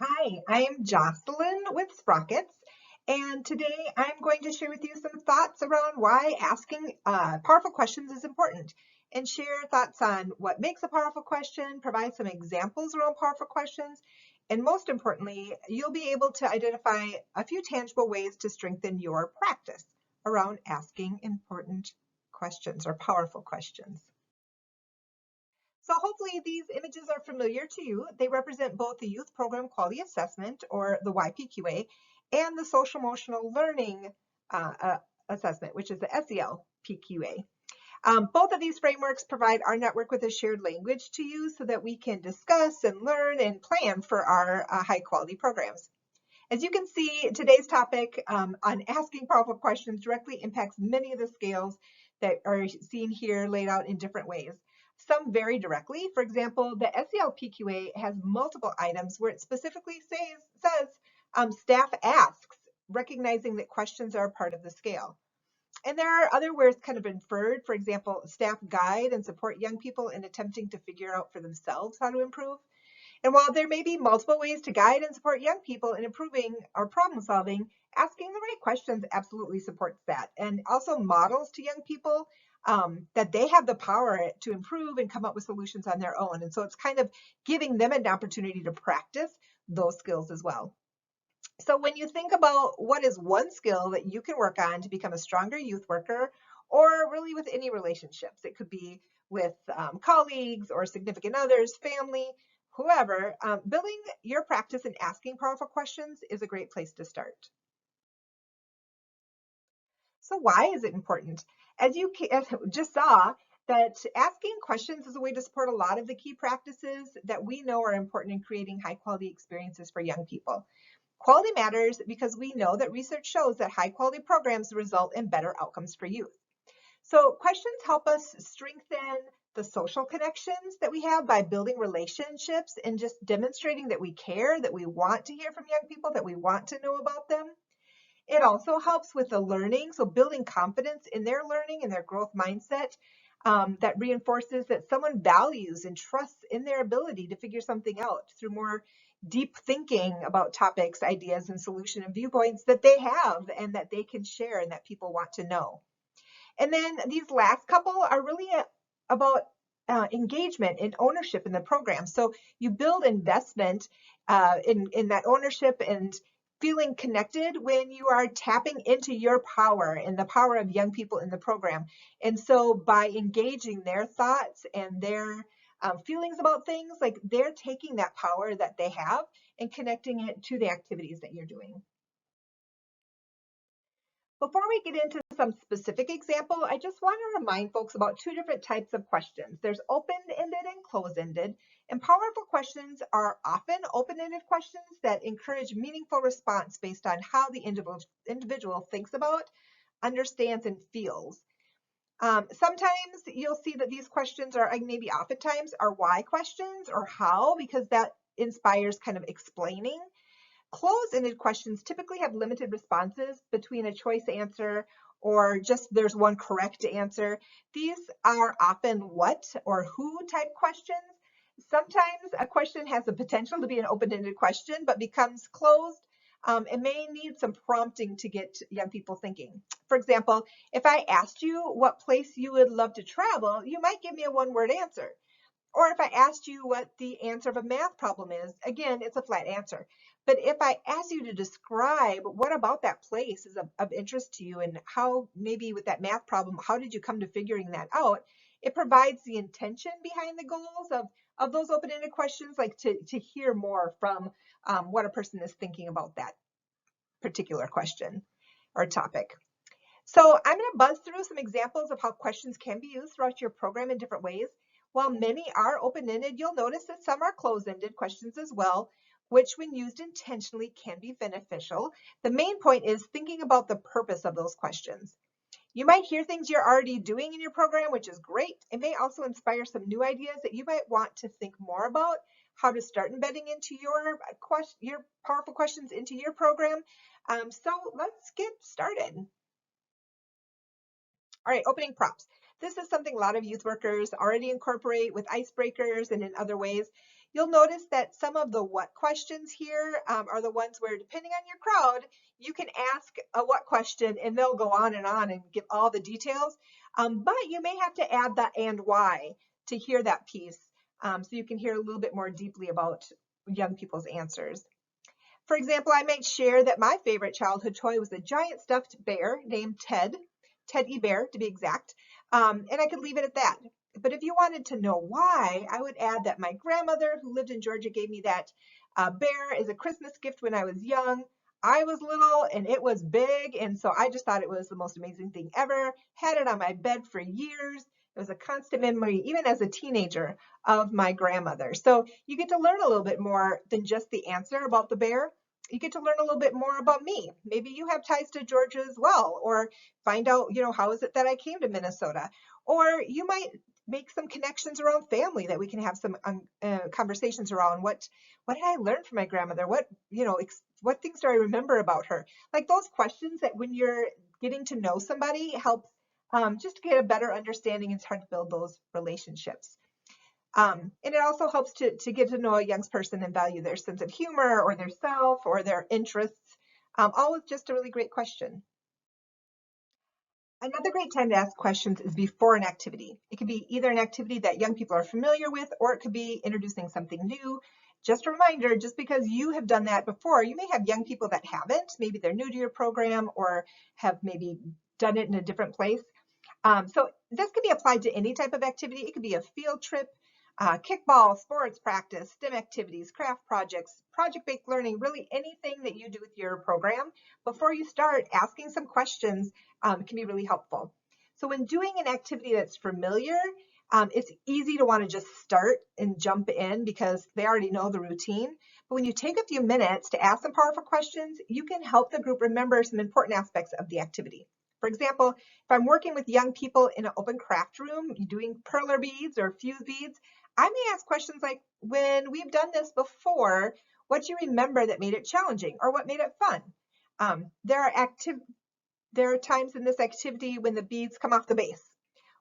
Hi, I'm Jocelyn with Sprockets, and today I'm going to share with you some thoughts around why asking powerful questions is important and share thoughts on what makes a powerful question, provide some examples around powerful questions, and most importantly, you'll be able to identify a few tangible ways to strengthen your practice around asking important questions or powerful questions. So hopefully these images are familiar to you. They represent both the Youth Program Quality Assessment, or the YPQA, and the Social Emotional Learning Assessment, which is the SEL PQA. Both of these frameworks provide our network with a shared language to use so that we can discuss and learn and plan for our high quality programs. As you can see, today's topic on asking powerful questions directly impacts many of the scales that are seen here laid out in different ways. Some vary directly. For example, the SEL-PQA has multiple items where it specifically says staff asks, recognizing that questions are a part of the scale. And there are other where it's kind of inferred. For example, staff guide and support young people in attempting to figure out for themselves how to improve. And while there may be multiple ways to guide and support young people in improving our problem solving, asking the right questions absolutely supports that, and also models to young people that they have the power to improve and come up with solutions on their own. And so it's kind of giving them an opportunity to practice those skills as well. So when you think about what is one skill that you can work on to become a stronger youth worker, or really with any relationships, it could be with colleagues or significant others, family, whoever, building your practice and asking powerful questions is a great place to start. So why is it important? As you just saw, that asking questions is a way to support a lot of the key practices that we know are important in creating high quality experiences for young people. Quality matters because we know that research shows that high quality programs result in better outcomes for youth. So questions help us strengthen the social connections that we have by building relationships and just demonstrating that we care, that we want to hear from young people, that we want to know about them. It also helps with the learning, so building confidence in their learning and their growth mindset that reinforces that someone values and trusts in their ability to figure something out through more deep thinking about topics, ideas, and solution and viewpoints that they have and that they can share and that people want to know. And then these last couple are really about engagement and ownership in the program. So you build investment in that ownership and feeling connected when you are tapping into your power and the power of young people in the program. And so by engaging their thoughts and their feelings about things, like they're taking that power that they have and connecting it to the activities that you're doing. Before we get into some specific example, I just want to remind folks about two different types of questions. There's open-ended and closed-ended. And powerful questions are often open-ended questions that encourage meaningful response based on how the individual thinks about, understands, and feels. Sometimes you'll see that these questions are, maybe oftentimes, are why questions or how, because that inspires kind of explaining. Closed-ended questions typically have limited responses between a choice answer or just there's one correct answer. These are often what or who type questions. Sometimes a question has the potential to be an open-ended question, but becomes closed. It may need some prompting to get young people thinking. For example, if I asked you what place you would love to travel, you might give me a one-word answer. Or if I asked you what the answer of a math problem is, again, it's a flat answer. But if I ask you to describe what about that place is of interest to you and how maybe with that math problem, how did you come to figuring that out? It provides the intention behind the goals of those open-ended questions, like to hear more from what a person is thinking about that particular question or topic. So I'm going to buzz through some examples of how questions can be used throughout your program in different ways. While many are open-ended, you'll notice that some are closed-ended questions as well, which when used intentionally can be beneficial. The main point is thinking about the purpose of those questions. You might hear things you're already doing in your program, which is great. It may also inspire some new ideas that you might want to think more about, how to start embedding into your powerful questions into your program. So let's get started. All right, opening prompts. This is something a lot of youth workers already incorporate with icebreakers and in other ways. You'll notice that some of the what questions here are the ones where, depending on your crowd, you can ask a what question and they'll go on and give all the details. But you may have to add the and why to hear that piece, so you can hear a little bit more deeply about young people's answers. For example, I might share that my favorite childhood toy was a giant stuffed bear named Teddy Bear to be exact, and I could leave it at that. But if you wanted to know why, I would add that my grandmother, who lived in Georgia, gave me that bear as a Christmas gift when I was young. I was little and it was big, and so I just thought it was the most amazing thing ever. Had it on my bed for years. It was a constant memory, even as a teenager, of my grandmother. So you get to learn a little bit more than just the answer about the bear. You get to learn a little bit more about me. Maybe you have ties to Georgia as well, or find out, how is it that I came to Minnesota? Or you might make some connections around family that we can have some conversations around. What did I learn from my grandmother? What things do I remember about her? Like those questions that when you're getting to know somebody helps just to get a better understanding and start to build those relationships. And it also helps to get to know a young person and value their sense of humor or their self or their interests. Always just a really great question. Another great time to ask questions is before an activity. It could be either an activity that young people are familiar with, or it could be introducing something new. Just a reminder, just because you have done that before, you may have young people that haven't. Maybe they're new to your program or have maybe done it in a different place. So this could be applied to any type of activity. It could be a field trip, kickball, sports practice, STEM activities, craft projects, project-based learning, really anything that you do with your program. Before you start, asking some questions can be really helpful. So when doing an activity that's familiar, it's easy to want to just start and jump in because they already know the routine. But when you take a few minutes to ask some powerful questions, you can help the group remember some important aspects of the activity. For example, if I'm working with young people in an open craft room, doing perler beads or fuse beads, I may ask questions like, when we've done this before, what do you remember that made it challenging or what made it fun? There are times in this activity when the beads come off the base.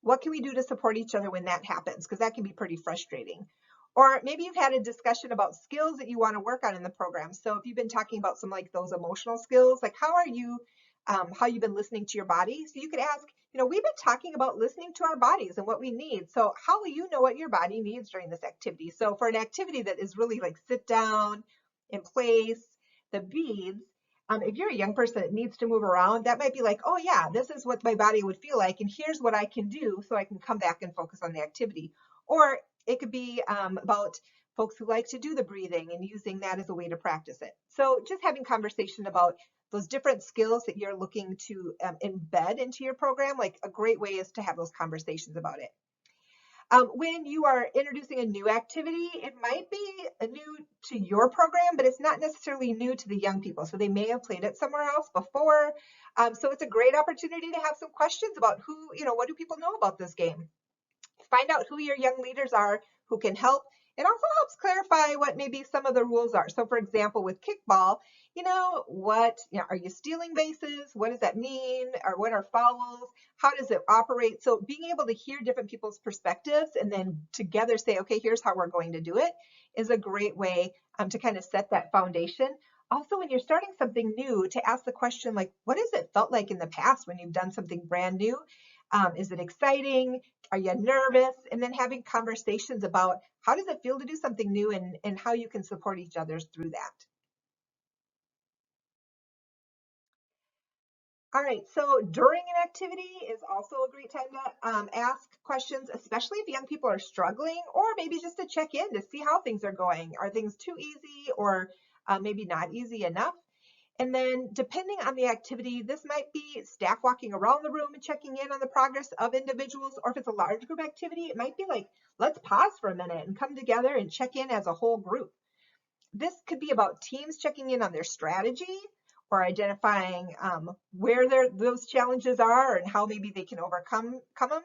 What can we do to support each other when that happens? Because that can be pretty frustrating. Or maybe you've had a discussion about skills that you want to work on in the program. So if you've been talking about some like those emotional skills, like how you've been listening to your body. So you could ask, we've been talking about listening to our bodies and what we need. So how will you know what your body needs during this activity? So for an activity that is really like sit down, in place, the beads, if you're a young person that needs to move around, that might be like, oh yeah, this is what my body would feel like, and here's what I can do so I can come back and focus on the activity. Or it could be about folks who like to do the breathing and using that as a way to practice it. So just having conversation about those different skills that you're looking to embed into your program, like a great way is to have those conversations about it. When you are introducing a new activity, it might be new to your program, but it's not necessarily new to the young people. So they may have played it somewhere else before. So it's a great opportunity to have some questions about what do people know about this game? Find out who your young leaders are who can help. It also helps clarify what maybe some of the rules are. So for example, with kickball, are you stealing bases? What does that mean? Or what are fouls? How does it operate? So being able to hear different people's perspectives and then together say, okay, here's how we're going to do it is a great way to kind of set that foundation. Also, when you're starting something new, to ask the question like, what has it felt like in the past when you've done something brand new? Is it exciting? Are you nervous? And then having conversations about how does it feel to do something new and how you can support each other through that. All right, so during an activity is also a great time to ask questions, especially if young people are struggling, or maybe just to check in to see how things are going. Are things too easy or maybe not easy enough? And then depending on the activity, this might be staff walking around the room and checking in on the progress of individuals, or if it's a large group activity, it might be like, let's pause for a minute and come together and check in as a whole group. This could be about teams checking in on their strategy or identifying where those challenges are and how maybe they can overcome them.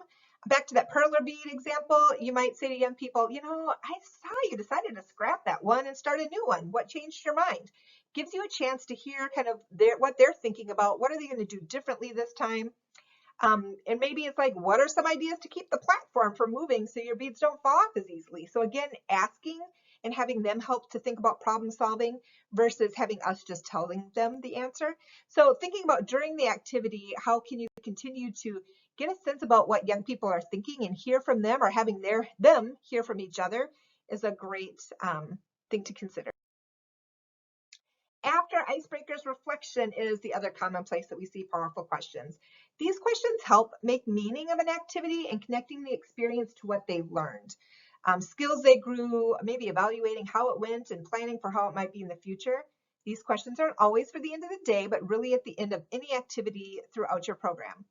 Back to that perler bead example, you might say to young people, I saw you decided to scrap that one and start a new one. What changed your mind? Gives you a chance to hear kind of what they're thinking about. What are they going to do differently this time? And maybe it's like, what are some ideas to keep the platform from moving so your beads don't fall off as easily? So again, asking and having them help to think about problem solving versus having us just telling them the answer. So thinking about during the activity, how can you continue to get a sense about what young people are thinking and hear from them, or having them hear from each other, is a great thing to consider. After icebreakers, reflection is the other common place that we see powerful questions. These questions help make meaning of an activity and connecting the experience to what they learned. Skills they grew, maybe evaluating how it went and planning for how it might be in the future. These questions aren't always for the end of the day, but really at the end of any activity throughout your program.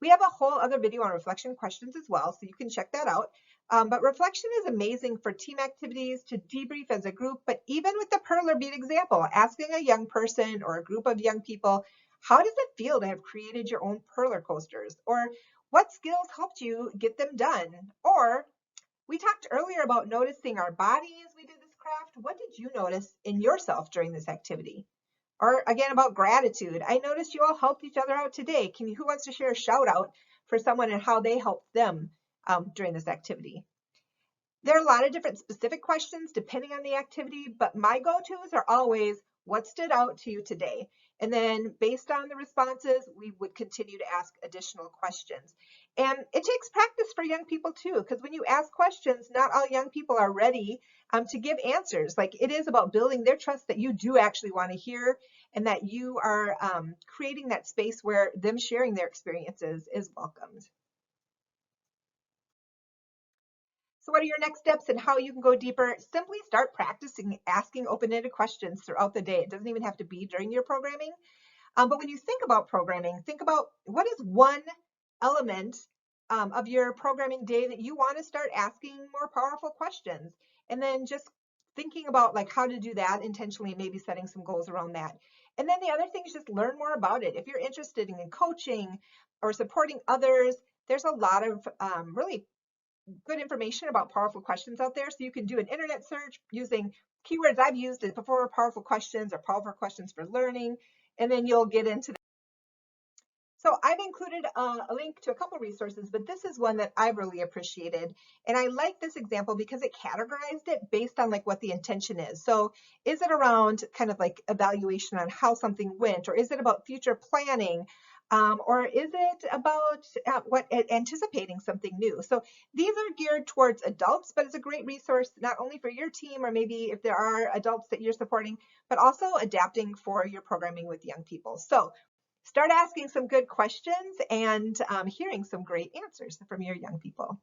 We have a whole other video on reflection questions as well, so you can check that out. But reflection is amazing for team activities, to debrief as a group, but even with the Perler bead example, asking a young person or a group of young people, how does it feel to have created your own Perler coasters? Or what skills helped you get them done? Or we talked earlier about noticing our body as we did this craft. What did you notice in yourself during this activity? Or again, about gratitude. I noticed you all helped each other out today. Who wants to share a shout out for someone and how they helped them during this activity? There are a lot of different specific questions depending on the activity, but my go-tos are always what stood out to you today. And then based on the responses, we would continue to ask additional questions. And it takes practice for young people too, because when you ask questions, not all young people are ready to give answers. Like, it is about building their trust that you do actually want to hear, and that you are creating that space where them sharing their experiences is welcomed. So what are your next steps and how you can go deeper? Simply start practicing asking open-ended questions throughout the day. It doesn't even have to be during your programming. But when you think about programming, think about what is one element of your programming day that you want to start asking more powerful questions. And then just thinking about like how to do that intentionally, maybe setting some goals around that. And then the other thing is just learn more about it. If you're interested in coaching or supporting others, there's a lot of really good information about powerful questions out there. So you can do an internet search using keywords I've used before, powerful questions or powerful questions for learning, and then you'll get into that. So I've included a link to a couple resources, but this is one that I really appreciated. And I like this example because it categorized it based on like what the intention is. So is it around kind of like evaluation on how something went, or is it about future planning? Or is it about anticipating something new? So these are geared towards adults, but it's a great resource not only for your team, or maybe if there are adults that you're supporting, but also adapting for your programming with young people. So start asking some good questions and hearing some great answers from your young people.